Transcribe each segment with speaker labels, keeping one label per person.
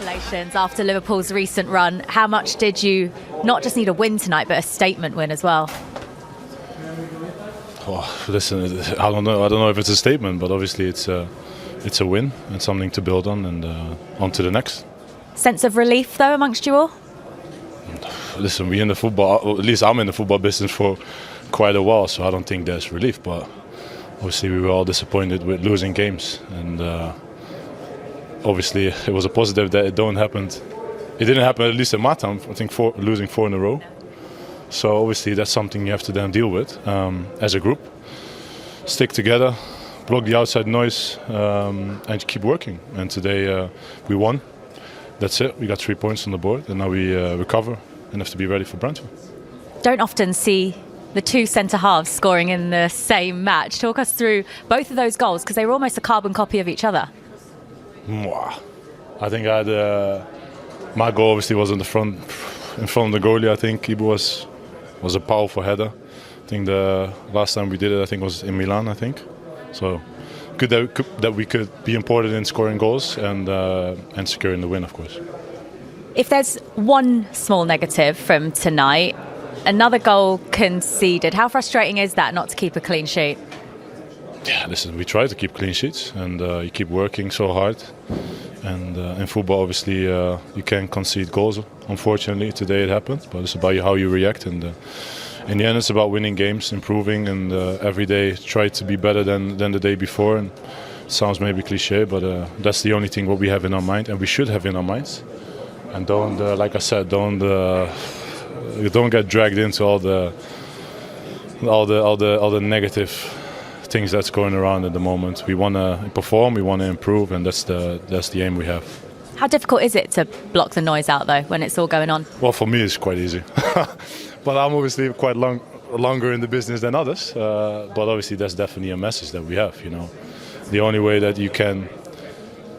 Speaker 1: Congratulations after Liverpool's recent run. How much did you not just need a win tonight, but a statement win as well?
Speaker 2: Oh, listen, I don't know if it's a statement, but obviously it's a win and something to build on, and on to the next.
Speaker 1: Sense of relief though amongst you all?
Speaker 2: Listen, we in the football, or at least I'm in the football business for quite a while, so I don't think there's relief, but obviously we were all disappointed with losing games, and obviously it was a positive that it didn't happen, at least in my time. I think losing 4 in a row. So obviously that's something you have to then deal with as a group. Stick together, block the outside noise, and keep working. And today we won. That's it. We got 3 points on the board, and now we recover and have to be ready for Brentford. Don't often see the two centre-halves scoring in the same match. Talk us through both of those goals, because they were almost a carbon copy of each other. I think I had my goal obviously was in front of the goalie. I think Ibu was a powerful header. I think the last time we did it, I think, was in Milan, I think. So good that we could be important in scoring goals and securing the win, of course. If there's one small negative from tonight, another goal conceded. How frustrating is that not to keep a clean sheet? Yeah, listen, we try to keep clean sheets, and you keep working so hard. And in football, obviously, you can concede goals. Unfortunately, today it happened, but it's about how you react. And in the end, it's about winning games, improving, and every day try to be better than the day before. And it sounds maybe cliche, but that's the only thing what we have in our mind, and we should have in our minds. And don't, like I said, don't get dragged into all the negative things that's going around at the moment. We want to perform, we want to improve, and that's the aim we have. How difficult is it to block the noise out though when it's all going on? Well, for me it's quite easy, but I'm obviously quite longer in the business than others. But obviously that's definitely a message that we have. You know, the only way that you can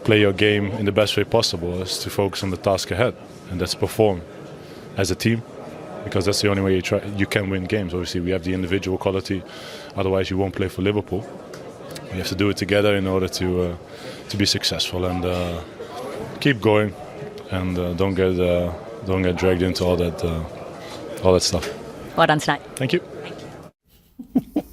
Speaker 2: play your game in the best way possible is to focus on the task ahead, and that's perform as a team. Because that's the only way you can win games. Obviously, we have the individual quality. Otherwise, you won't play for Liverpool. We have to do it together in order to be successful, and keep going, and don't get dragged into all that stuff. Well done tonight. Thank you.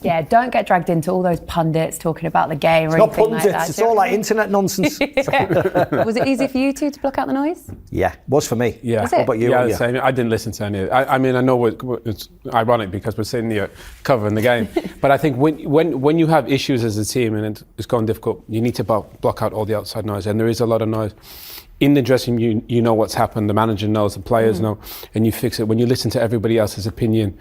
Speaker 3: Yeah, don't get dragged into all those pundits talking about the game or anything like that.
Speaker 4: It's all like internet nonsense.
Speaker 3: Was it easy for you two to block out the noise?
Speaker 4: Yeah, it was for me.
Speaker 5: Yeah.
Speaker 3: What about
Speaker 5: you? Yeah, the same. I didn't listen to any of it. I mean, I know it's ironic because we're sitting here covering the game, but I think when you have issues as a team and it's gone difficult, you need to block out all the outside noise, and there is a lot of noise. In the dressing room, you know what's happened, the manager knows, the players know, and you fix it. When you listen to everybody else's opinion,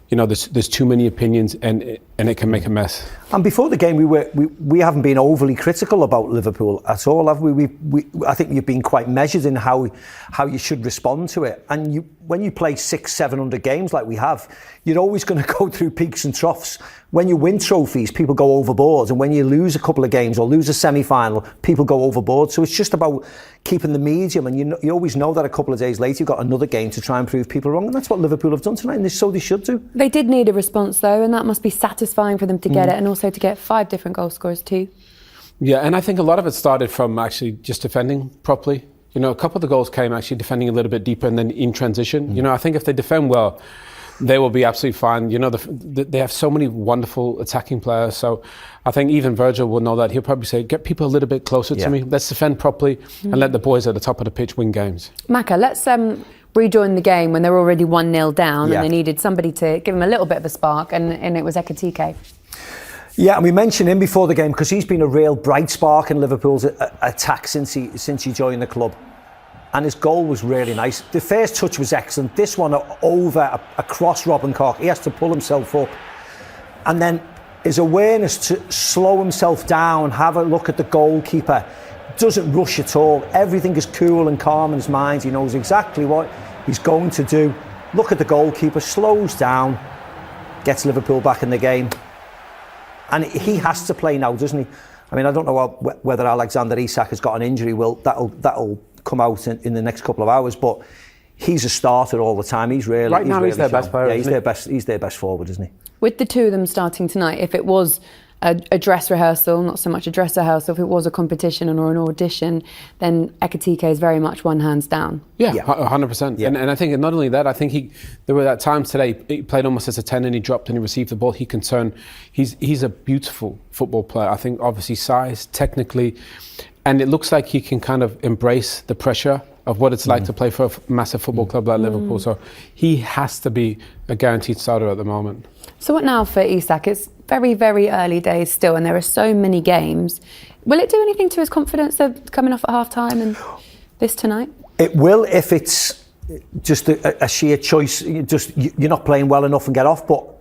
Speaker 5: you know, there's too many opinions, and it can make a mess. And before the game, we haven't been overly critical about Liverpool at all, have we? I think you've been quite measured in how you should respond to it. And when you play 600-700 games like we have, you're always going to go through peaks and troughs. When you win trophies, people go overboard, and when you lose a couple of games or lose a semi-final, people go overboard. So it's just about keeping the medium, and you always know that a couple of days later you've got another game to try and prove people wrong, and that's what Liverpool have done tonight, and so they should do.
Speaker 3: They did need a response though, and that must be satisfying for them to get it, and also to get 5 different goal scorers too.
Speaker 5: Yeah, and I think a lot of it started from actually just defending properly. You know, a couple of the goals came actually defending a little bit deeper and then in transition. You know, I think if they defend well, they will be absolutely fine. You know, they have so many wonderful attacking players. So I think even Virgil will know that. He'll probably say, get people a little bit closer to me. Let's defend properly and let the boys at the top of the pitch win games.
Speaker 3: Maka, let's rejoin the game when they're already 1-0 down and they needed somebody to give them a little bit of a spark, and it was Ekitike.
Speaker 4: Yeah, and we mentioned him before the game because he's been a real bright spark in Liverpool's attack since he joined the club. And his goal was really nice. The first touch was excellent. This one over across Robin Koch. He has to pull himself up. And then his awareness to slow himself down, have a look at the goalkeeper. Doesn't rush at all. Everything is cool and calm in his mind. He knows exactly what he's going to do. Look at the goalkeeper, slows down, gets Liverpool back in the game. And he has to play now, doesn't he? I mean, I don't know whether Alexander Isak has got an injury. Well, that'll come out in the next couple of hours, but he's a starter all the time. He's really
Speaker 5: he's their best player.
Speaker 4: Yeah, he's their best forward, isn't he?
Speaker 3: With the two of them starting tonight, if it was a dress rehearsal, not so much a dress rehearsal. If it was a competition or an audition, then Ekitike is very much one hands down.
Speaker 5: Yeah, 100%. Yeah. And I think not only that, I think there were at times today he played almost as a 10 and he dropped and he received the ball. He can turn. He's a beautiful football player. I think obviously size, technically, and it looks like he can kind of embrace the pressure of what it's like to play for a massive football club like Liverpool. So he has to be a guaranteed starter at the moment.
Speaker 3: So what now for Isak? It's very, very early days still, and there are so many games. Will it do anything to his confidence of coming off at half-time and this tonight? It
Speaker 4: will if it's just a sheer choice. You're not playing well enough and get off, but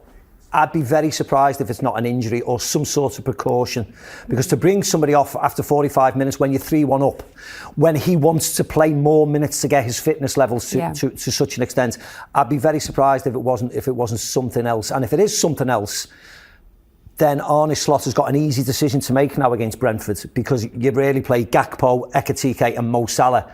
Speaker 4: I'd be very surprised if it's not an injury or some sort of precaution, because to bring somebody off after 45 minutes when you're 3-1 up, when he wants to play more minutes to get his fitness levels to such an extent, I'd be very surprised if it wasn't something else. And if it is something else, then Arne Slot has got an easy decision to make now against Brentford, because you really play Gakpo, Ekitike and Mo Salah,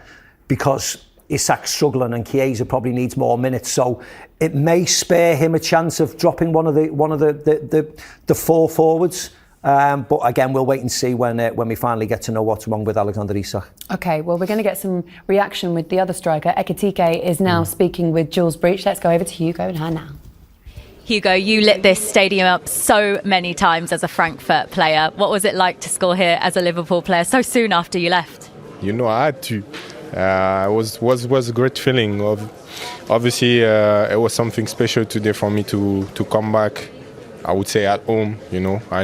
Speaker 4: because Isak's struggling and Chiesa probably needs more minutes, so it may spare him a chance of dropping one of the four forwards. But again, we'll wait and see when we finally get to know what's wrong with Alexander Isak.
Speaker 3: Okay, well, we're going to get some reaction with the other striker. Ekitike is now speaking with Jules Breach. Let's go over to Hugo and her now.
Speaker 1: Hugo, you lit this stadium up so many times as a Frankfurt player. What was it like to score here as a Liverpool player so soon after you left?
Speaker 6: I had to. It was a great feeling. Obviously, it was something special today for me to come back. I would say at home. I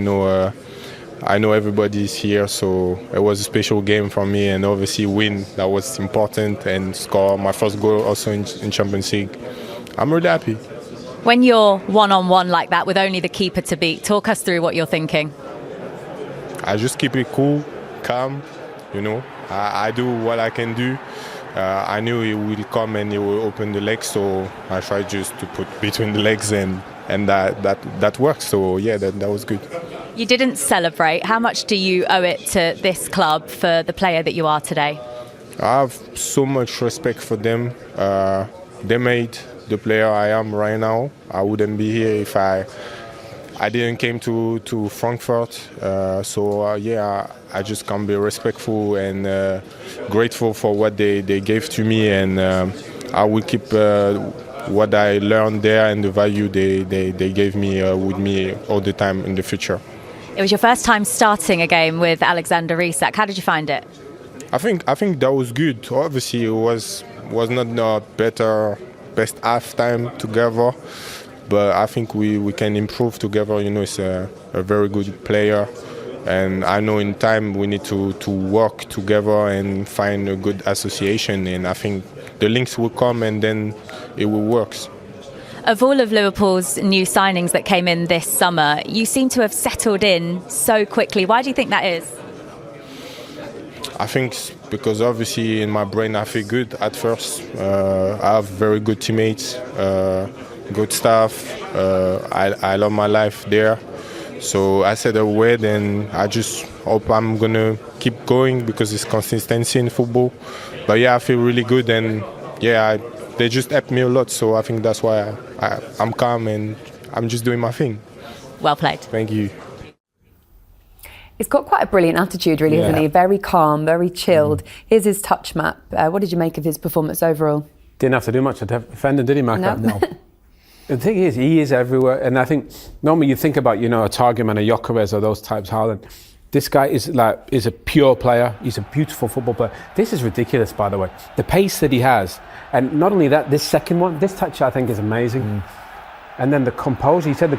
Speaker 6: know everybody's here, so it was a special game for me. And obviously, win, that was important, and score my first goal also in Champions League. I'm really happy.
Speaker 1: When you're one-on-one like that with only the keeper to beat, talk us through what you're thinking.
Speaker 6: I just keep it cool, calm. I do what I can do. I knew he will come and he will open the legs, so I tried just to put between the legs, and that worked. So yeah, that was good.
Speaker 1: You didn't celebrate. How much do you owe it to this club for the player that you are today?
Speaker 6: I have so much respect for them. They made the player I am right now. I wouldn't be here if I didn't came to Frankfurt. I just can be respectful and grateful for what they gave to me, and I will keep what I learned there and the value they gave me with me all the time in the future.
Speaker 1: It was your first time starting a game with Alexander Isak. How did you find it?
Speaker 6: I think that was good. Obviously, it was not the best half time together. But I think we can improve together. It's a very good player. And I know in time we need to work together and find a good association. And I think the links will come and then it will work.
Speaker 1: Of all of Liverpool's new signings that came in this summer, you seem to have settled in so quickly. Why do you think that is?
Speaker 6: I think because obviously in my brain I feel good at first. I have very good teammates. Good staff. I love my life there. So I said a word, and I just hope I'm going to keep going because it's consistency in football. But yeah, I feel really good, and yeah, they just helped me a lot. So I think that's why I'm calm and I'm just doing my thing.
Speaker 1: Well played.
Speaker 6: Thank you.
Speaker 3: He's got quite a brilliant attitude, really, hasn't he? Very calm, very chilled. Here's his touch map. What did you make of his performance overall?
Speaker 5: Didn't have to do much to defend him, did he, Maka?
Speaker 3: No.
Speaker 5: The thing is, he is everywhere, and I think normally you think about, a Targum and a Gyökeres or those types, Haaland. This guy is a pure player. He's a beautiful football player. This is ridiculous, by the way. The pace that he has, and not only that, this second one, this touch I think is amazing. And then the composure. He said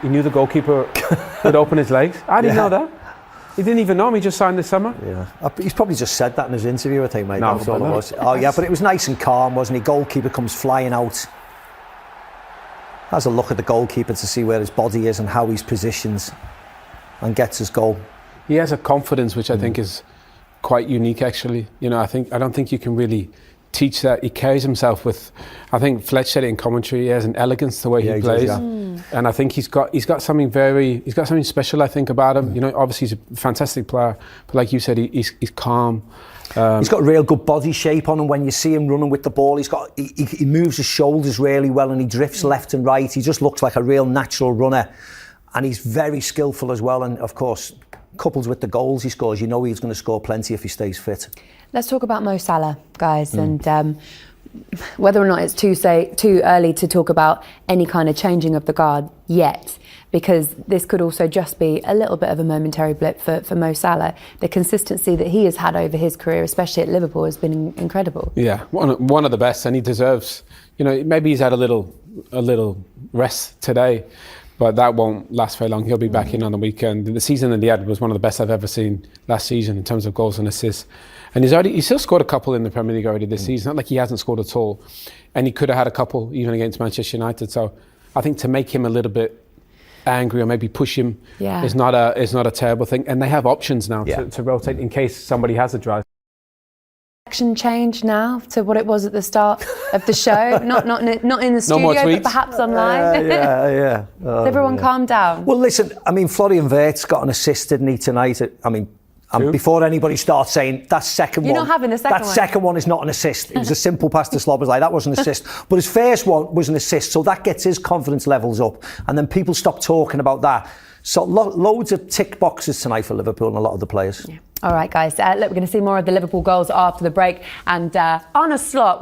Speaker 5: he knew the goalkeeper would open his legs. I didn't know that. He didn't even know him. He just signed this summer.
Speaker 4: Yeah, he's probably just said that in his interview, I think, mate.
Speaker 5: No,
Speaker 4: that's all it was. Oh yeah, but it was nice and calm, wasn't he? Goalkeeper comes flying out. Has a look at the goalkeeper to see where his body is and how he's positioned, and gets his goal.
Speaker 5: He has a confidence which I think is quite unique, actually. I don't think you can really teach that. He carries himself with, I think Fletch said it in commentary, he has an elegance the way he plays. Does, and I think he's got something special, I think, about him. Obviously he's a fantastic player, but like you said, he's calm.
Speaker 4: He's got a real good body shape on him. When you see him running with the ball, he moves his shoulders really well, and he drifts left and right. He just looks like a real natural runner. and he's very skillful as well. And of course, coupled with the goals he scores, you know he's going to score plenty if he stays fit.
Speaker 3: Let's talk about Mo Salah, guys, and whether or not it's too early to talk about any kind of changing of the guard yet, because this could also just be a little bit of a momentary blip for Mo Salah. The consistency that he has had over his career, especially at Liverpool, has been incredible.
Speaker 5: Yeah, one of the best, and he deserves, maybe he's had a little rest today, but that won't last very long. He'll be back in on the weekend. The season that he had was one of the best I've ever seen last season in terms of goals and assists. And he's still scored a couple in the Premier League already this season. Not like he hasn't scored at all. And he could have had a couple even against Manchester United. So I think to make him a little bit angry or maybe push him is not a terrible thing. And they have options now to rotate in case somebody has a drive.
Speaker 3: Change now to what it was at the start of the show, not in the studio, but perhaps online.
Speaker 4: Has
Speaker 3: everyone calm down?
Speaker 4: Well, listen, I mean, Florian Wirtz got an assist, didn't he, tonight? Before anybody starts saying that second
Speaker 3: You're
Speaker 4: one,
Speaker 3: not having the second
Speaker 4: that
Speaker 3: one.
Speaker 4: second one is not an assist. It was a simple pass to Szoboszlai. That was an assist. But his first one was an assist, so that gets his confidence levels up. And then people stop talking about that. So loads of tick boxes tonight for Liverpool and a lot of the players.
Speaker 3: Yeah. All right, guys. Look, we're going to see more of the Liverpool goals after the break. And Arne Slot will